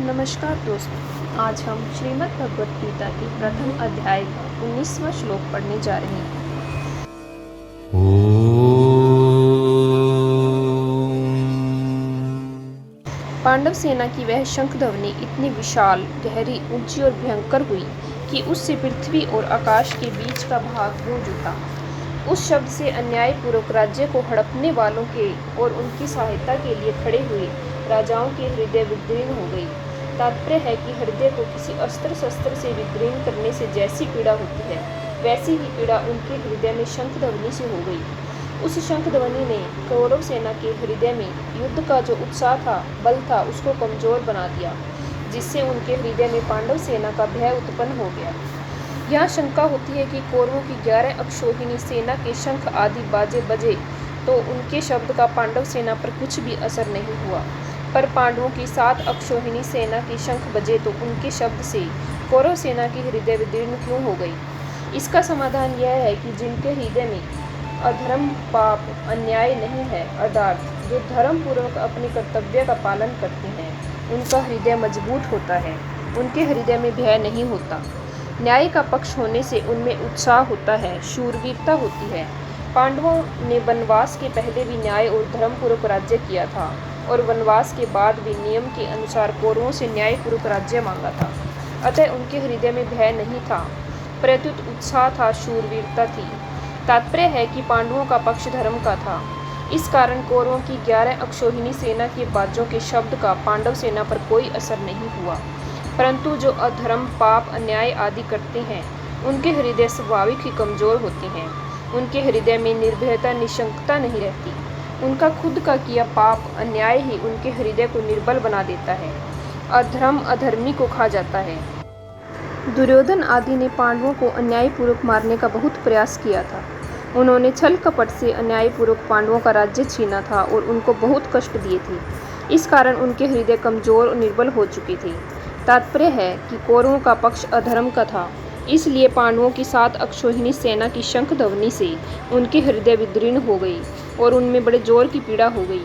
नमस्कार दोस्तों, आज हम श्रीमद् भगवत गीता के प्रथम अध्याय का 19वां श्लोक पढ़ने जा रहे हैं। पांडव सेना की वह शंख ध्वनि इतनी विशाल, गहरी, ऊंची और भयंकर हुई कि उससे पृथ्वी और आकाश के बीच का भाग गूंज उठा। उस शब्द से अन्यायपूर्वक राज्य को हड़पने वालों के और उनकी सहायता के लिए खड़े हुए राजाओं के हृदय विदीर्ण हो गई। तात्पर्य है कि हृदय को किसी अस्त्र शस्त्र से विदीर्ण करने से जैसी पीड़ा होती है, वैसी ही पीड़ा उनके हृदय में शंख ध्वनि से हो गई। उस शंख ध्वनि ने कौरव सेना के हृदय में युद्ध का जो उत्साह था, बल था, उसको कमजोर बना दिया, जिससे उनके हृदय में पांडव सेना का भय उत्पन्न हो गया। यह शंका होती है कि कौरवों की 11 अक्षौहिणी सेना के शंख आदि बाजे बजे तो उनके शब्द का पांडव सेना पर कुछ भी असर नहीं हुआ, पर पांडवों की 7 अक्षौहिणी सेना के शंख बजे तो उनके शब्द से कौरव सेना की हृदय विदीर्ण क्यों हो गई। इसका समाधान यह है कि जिनके हृदय में अधर्म, पाप, अन्याय नहीं है, अर्थात जो धर्म पूर्वक अपने कर्तव्य का पालन करते हैं, उनका हृदय मजबूत होता है, उनके हृदय में भय नहीं होता। न्याय का पक्ष होने से उनमें उत्साह होता है, शूरवीरता होती है। पांडवों ने वनवास के पहले भी न्याय और धर्मपूर्वक राज्य किया था और वनवास के बाद भी नियम के अनुसार कौरवों से न्यायपूर्वक राज्य मांगा था। अतः उनके हृदय में भय नहीं था, प्रत्युत उत्साह था, शूरवीरता थी। तात्पर्य है कि पांडवों का पक्ष धर्म का था। इस कारण कौरवों की 11 अक्षौहिणी सेना के बाजों के शब्द का पांडव सेना पर कोई असर नहीं हुआ, परंतु जो अधर्म, पाप, अन्याय आदि करते हैं, उनके हृदय स्वाभाविक ही कमजोर होते हैं। उनके हृदय में निर्भयता, निशंकता नहीं रहती। उनका खुद का किया पाप, अन्याय ही उनके हृदय को निर्बल बना देता है। अधर्म अधर्मी को खा जाता है। दुर्योधन आदि ने पांडवों को अन्यायपूर्वक मारने का बहुत प्रयास किया था। उन्होंने छल कपट से अन्यायपूर्वक पांडवों का राज्य छीना था और उनको बहुत कष्ट दिए थे। इस कारण उनके हृदय कमजोर और निर्बल हो चुके थे। तात्पर्य है कि कौरवों का पक्ष अधर्म का था, इसलिए पांडवों की 7 अक्षौहिणी सेना की शंख ध्वनि से उनके हृदय विदीर्ण हो गई और उनमें बड़े जोर की पीड़ा हो गई।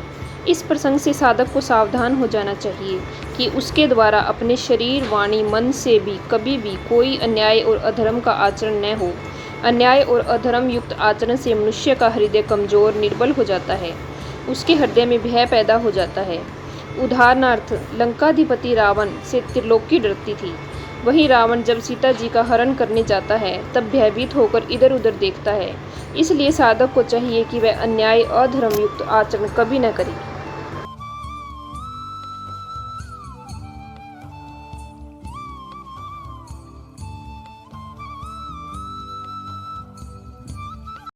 इस प्रसंग से साधक को सावधान हो जाना चाहिए कि उसके द्वारा अपने शरीर, वाणी, मन से भी कभी भी कोई अन्याय और अधर्म का आचरण न हो। अन्याय और अधर्म युक्त आचरण से मनुष्य का हृदय कमजोर, निर्बल हो जाता है, उसके हृदय में भय पैदा हो जाता है। उदाहरणार्थ, लंकाधिपति रावण से त्रिलोकी डरती थी। वहीं रावण जब सीता जी का हरण करने जाता है, तब भयभीत होकर इधर उधर देखता है। इसलिए साधक को चाहिए कि वह अन्याय, अधर्म युक्त आचरण कभी न करे।